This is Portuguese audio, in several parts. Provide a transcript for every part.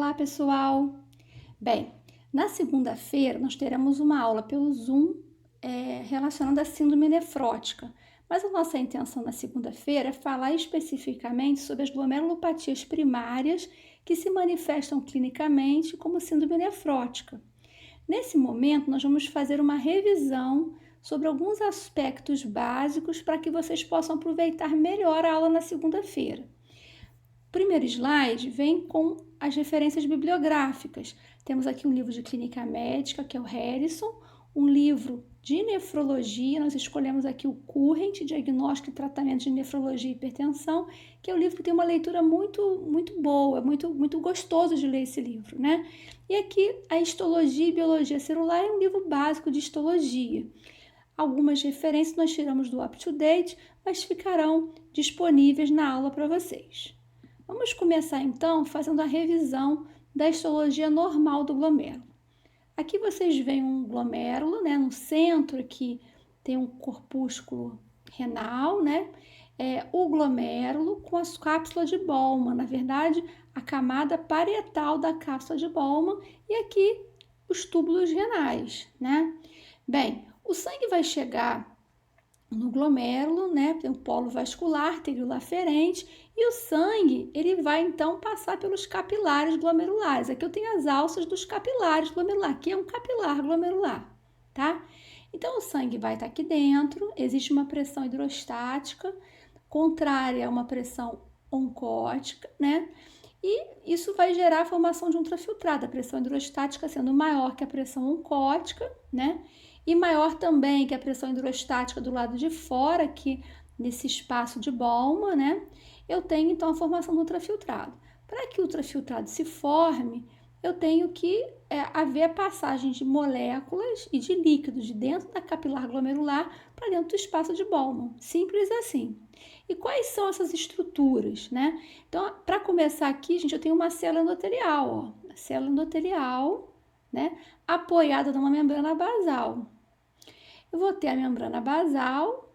Olá, pessoal! Bem, na segunda-feira nós teremos uma aula pelo Zoom relacionada à síndrome nefrótica, mas a nossa intenção na segunda-feira é falar especificamente sobre as glomerulopatias primárias que se manifestam clinicamente como síndrome nefrótica. Nesse momento, nós vamos fazer uma revisão sobre alguns aspectos básicos para que vocês possam aproveitar melhor a aula na segunda-feira. O primeiro slide vem com as referências bibliográficas. Temos aqui um livro de clínica médica, que é o Harrison, um livro de nefrologia, nós escolhemos aqui o Current, Diagnóstico e Tratamento de Nefrologia e Hipertensão, que é um livro que tem uma leitura muito boa, muito gostoso de ler esse livro, né? E aqui a Histologia e Biologia Celular é um livro básico de histologia. Algumas referências nós tiramos do UpToDate, mas ficarão disponíveis na aula para vocês. Vamos começar então fazendo a revisão da histologia normal do glomérulo. Aqui vocês veem um glomérulo, né? No centro aqui tem um corpúsculo renal, né? O glomérulo com as cápsulas de Bowman, na verdade, a camada parietal da cápsula de Bowman e aqui os túbulos renais, né? Bem, o sangue vai chegar no glomérulo, né? Tem o polo vascular, arteriolar aferente, e o sangue, ele vai então passar pelos capilares glomerulares. Aqui eu tenho as alças dos capilares glomerulares, aqui é um capilar glomerular, tá? Então o sangue vai estar aqui dentro, existe uma pressão hidrostática, contrária a uma pressão oncótica, né? E isso vai gerar a formação de ultrafiltrado, a pressão hidrostática sendo maior que a pressão oncótica, né? E maior também que a pressão hidrostática do lado de fora, aqui nesse espaço de Bowman, né? Eu tenho então a formação do ultrafiltrado. Para que o ultrafiltrado se forme, eu tenho que haver a passagem de moléculas e de líquidos de dentro da capilar glomerular para dentro do espaço de Bowman. Simples assim. E quais são essas estruturas, né? Então, para começar aqui, gente, eu tenho uma célula endotelial, ó. A célula endotelial, né? Apoiada numa membrana basal. Eu vou ter a membrana basal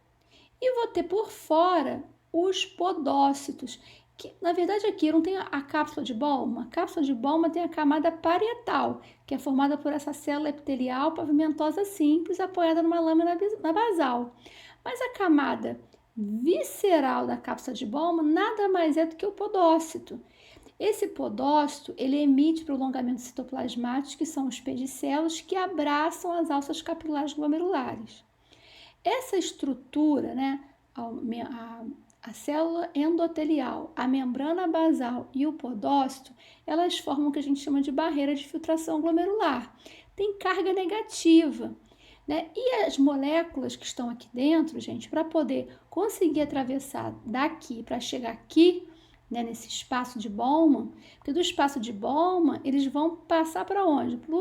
e vou ter por fora os podócitos, que na verdade aqui eu não tenho a cápsula de Bowman. A cápsula de Bowman tem a camada parietal, que é formada por essa célula epitelial pavimentosa simples apoiada numa lâmina basal. Mas a camada visceral da cápsula de Bowman nada mais é do que o podócito. Esse podócito, ele emite prolongamentos citoplasmáticos, que são os pedicelos, que abraçam as alças capilares glomerulares. Essa estrutura, né, a célula endotelial, a membrana basal e o podócito, elas formam o que a gente chama de barreira de filtração glomerular. Tem carga negativa, né? E as moléculas que estão aqui dentro, gente, para poder conseguir atravessar daqui para chegar aqui, né, nesse espaço de Bowman, porque do espaço de Bowman eles vão passar para onde? Para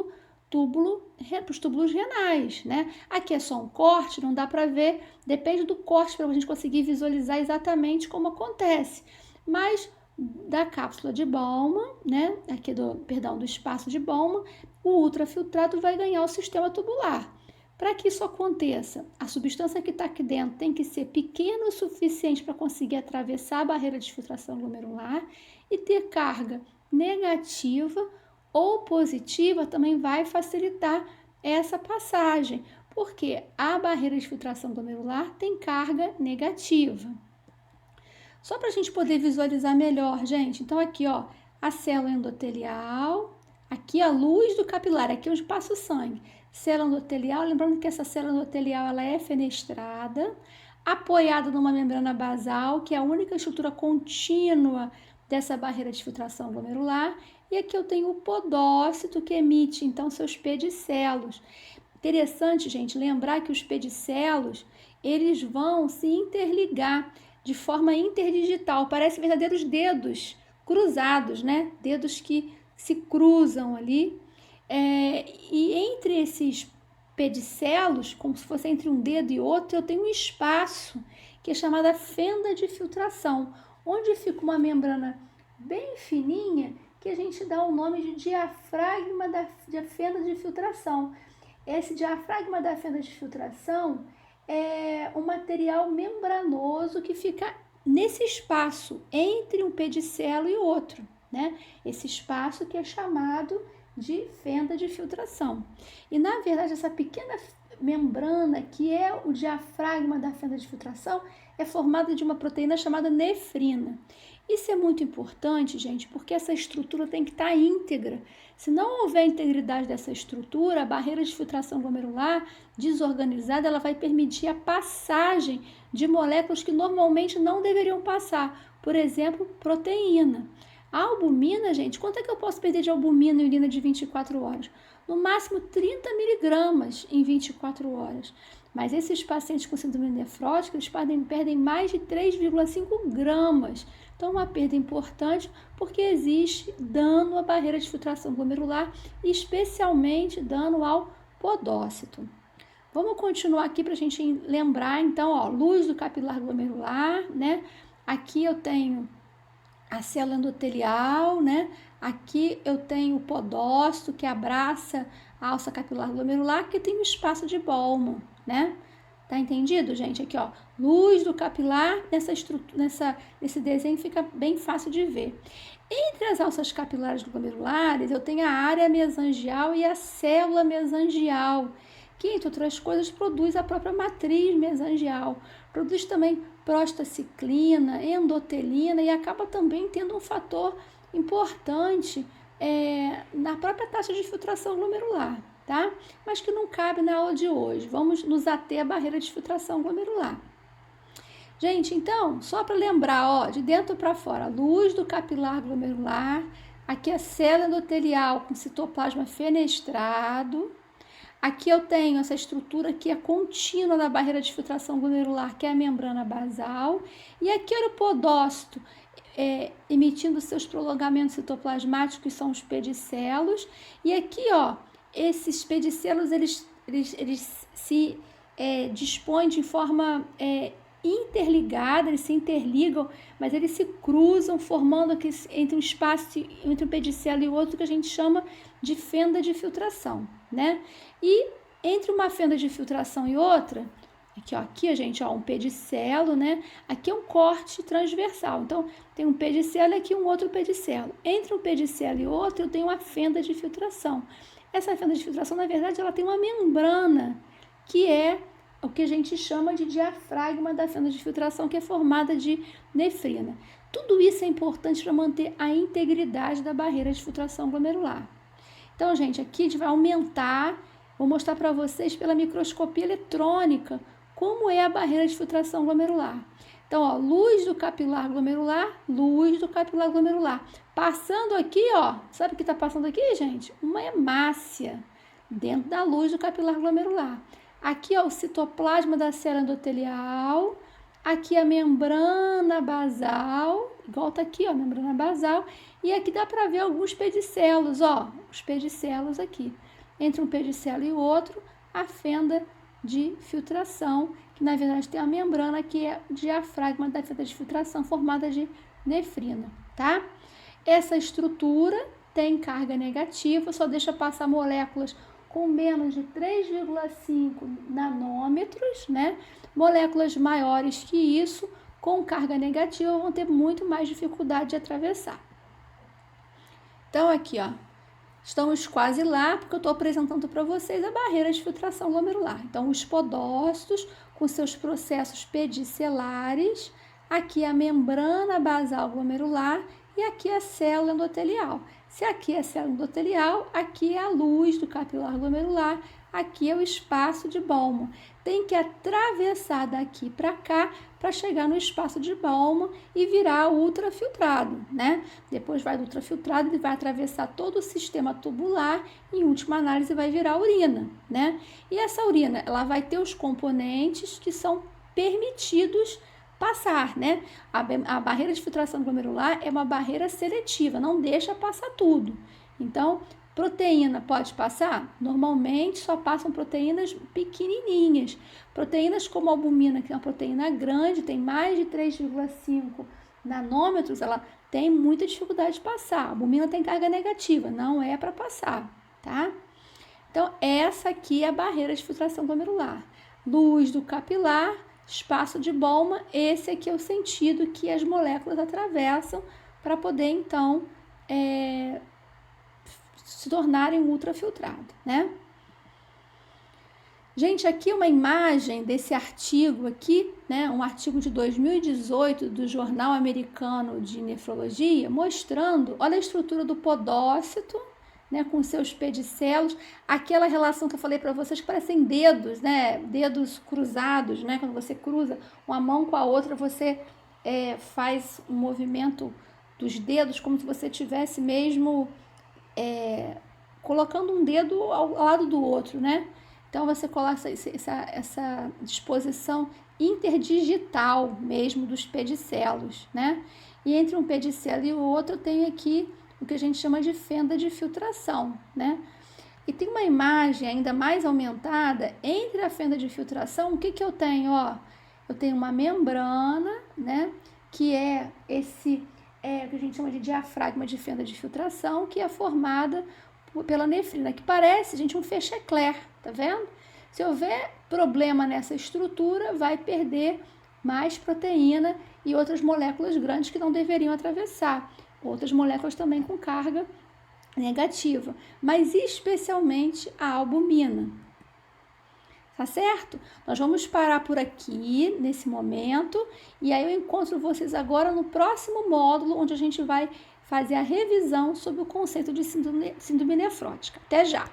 os túbulos renais, né? Aqui é só um corte, não dá para ver, depende do corte para a gente conseguir visualizar exatamente como acontece. Mas da cápsula de Bowman, né? Aqui do espaço de Bowman, o ultrafiltrado vai ganhar o sistema tubular. Para que isso aconteça, a substância que está aqui dentro tem que ser pequena o suficiente para conseguir atravessar a barreira de filtração glomerular e ter carga negativa ou positiva também vai facilitar essa passagem, porque a barreira de filtração glomerular tem carga negativa. Só para a gente poder visualizar melhor, gente, então aqui, ó, a célula endotelial, aqui a luz do capilar, aqui onde passa o sangue. Célula endotelial, lembrando que essa célula endotelial ela é fenestrada, apoiada numa membrana basal, que é a única estrutura contínua dessa barreira de filtração glomerular, e aqui eu tenho o podócito que emite então seus pedicelos. Interessante, gente, lembrar que os pedicelos, eles vão se interligar de forma interdigital, parecem verdadeiros dedos cruzados, né? Dedos que se cruzam ali. E entre esses pedicelos, como se fosse entre um dedo e outro, eu tenho um espaço que é chamada fenda de filtração, onde fica uma membrana bem fininha que a gente dá o nome de diafragma da fenda de filtração. Esse diafragma da fenda de filtração é um material membranoso que fica nesse espaço entre um pedicelo e outro, né? Esse espaço que é chamado de fenda de filtração. E, na verdade, essa pequena membrana, que é o diafragma da fenda de filtração, é formada de uma proteína chamada nefrina. Isso é muito importante, gente, porque essa estrutura tem que estar íntegra. Se não houver integridade dessa estrutura, a barreira de filtração glomerular desorganizada, ela vai permitir a passagem de moléculas que normalmente não deveriam passar. Por exemplo, proteína. A albumina, gente, quanto é que eu posso perder de albumina em urina de 24 horas? No máximo 30 miligramas em 24 horas. Mas esses pacientes com síndrome nefrótica, eles perdem mais de 3,5 gramas. Então, uma perda importante porque existe dano à barreira de filtração glomerular, especialmente dano ao podócito. Vamos continuar aqui para a gente lembrar, então, ó, luz do capilar glomerular, né? Aqui eu tenho a célula endotelial, né? Aqui eu tenho o podócito que abraça a alça capilar glomerular, que tem um espaço de Bowman, né? Tá entendido, gente? Aqui, ó, luz do capilar, nesse desenho fica bem fácil de ver. Entre as alças capilares glomerulares, eu tenho a área mesangial e a célula mesangial, que, entre outras coisas, produz a própria matriz mesangial. Produz também prostaciclina, endotelina e acaba também tendo um fator importante na própria taxa de filtração glomerular, tá? Mas que não cabe na aula de hoje. Vamos nos ater à barreira de filtração glomerular. Gente, então, só para lembrar, ó, de dentro para fora, luz do capilar glomerular, aqui a célula endotelial com citoplasma fenestrado. Aqui eu tenho essa estrutura que é contínua da barreira de filtração glomerular, que é a membrana basal. E aqui era o podócito, emitindo seus prolongamentos citoplasmáticos, que são os pedicelos. E aqui, ó, esses pedicelos, eles se dispõem de forma interligada, eles se interligam, mas eles se cruzam, formando aqui entre um espaço, entre um pedicelo e outro, que a gente chama de fenda de filtração, né? E entre uma fenda de filtração e outra, aqui a gente, ó, um pedicelo, né? Aqui é um corte transversal. Então, tem um pedicelo e aqui um outro pedicelo. Entre um pedicelo e outro, eu tenho uma fenda de filtração. Essa fenda de filtração, na verdade, ela tem uma membrana, que é o que a gente chama de diafragma da fenda de filtração, que é formada de nefrina. Tudo isso é importante para manter a integridade da barreira de filtração glomerular. Então, gente, aqui a gente vai aumentar, vou mostrar para vocês pela microscopia eletrônica como é a barreira de filtração glomerular. Então, ó, luz do capilar glomerular, luz do capilar glomerular. Passando aqui, ó, sabe o que está passando aqui, gente? Uma hemácia dentro da luz do capilar glomerular. Aqui, ó, o citoplasma da célula endotelial. Aqui a membrana basal, igual tá aqui, ó, a membrana basal. E aqui dá para ver alguns pedicelos, ó, os pedicelos aqui. Entre um pedicelo e o outro, a fenda de filtração, que na verdade tem a membrana que é o diafragma da fenda de filtração, formada de nefrina, tá? Essa estrutura tem carga negativa, só deixa passar moléculas com menos de 3,5 nanômetros, né? Moléculas maiores que isso, com carga negativa, vão ter muito mais dificuldade de atravessar. Então, aqui, ó, estamos quase lá, porque eu estou apresentando para vocês a barreira de filtração glomerular. Então, os podócitos, com seus processos pedicelares, aqui a membrana basal glomerular e aqui a célula endotelial. Se aqui é a célula endotelial, aqui é a luz do capilar glomerular, aqui é o espaço de Bowman. Tem que atravessar daqui para cá para chegar no espaço de Bowman e virar ultrafiltrado, né? Depois vai do ultrafiltrado, ele vai atravessar todo o sistema tubular e, em última análise, vai virar urina, né? E essa urina, ela vai ter os componentes que são permitidos passar, né? A barreira de filtração glomerular é uma barreira seletiva, não deixa passar tudo. Então, proteína pode passar? Normalmente só passam proteínas pequenininhas. Proteínas como a albumina, que é uma proteína grande, tem mais de 3,5 nanômetros, ela tem muita dificuldade de passar. A albumina tem carga negativa, não é para passar, tá? Então, essa aqui é a barreira de filtração glomerular. Luz do capilar, espaço de Bowman, esse aqui é o sentido que as moléculas atravessam para poder, então, se tornarem ultrafiltrados, né? Gente, aqui uma imagem desse artigo aqui, né? Um artigo de 2018 do Jornal Americano de Nefrologia, mostrando, olha a estrutura do podócito, né? Com seus pedicelos, aquela relação que eu falei para vocês que parecem dedos, né? Dedos cruzados, né? Quando você cruza uma mão com a outra, você faz um movimento dos dedos como se você tivesse mesmo colocando um dedo ao lado do outro, né? Então, você coloca essa disposição interdigital mesmo dos pedicelos, né? E entre um pedicelo e o outro tem aqui o que a gente chama de fenda de filtração, né? E tem uma imagem ainda mais aumentada entre a fenda de filtração. O que que eu tenho, ó? Eu tenho uma membrana, né? Que é o que a gente chama de diafragma de fenda de filtração, que é formada pela nefrina, que parece, gente, um feixe-eclair, tá vendo? Se houver problema nessa estrutura, vai perder mais proteína e outras moléculas grandes que não deveriam atravessar. Outras moléculas também com carga negativa, mas especialmente a albumina. Tá certo? Nós vamos parar por aqui nesse momento e aí eu encontro vocês agora no próximo módulo, onde a gente vai fazer a revisão sobre o conceito de síndrome nefrótica. Até já!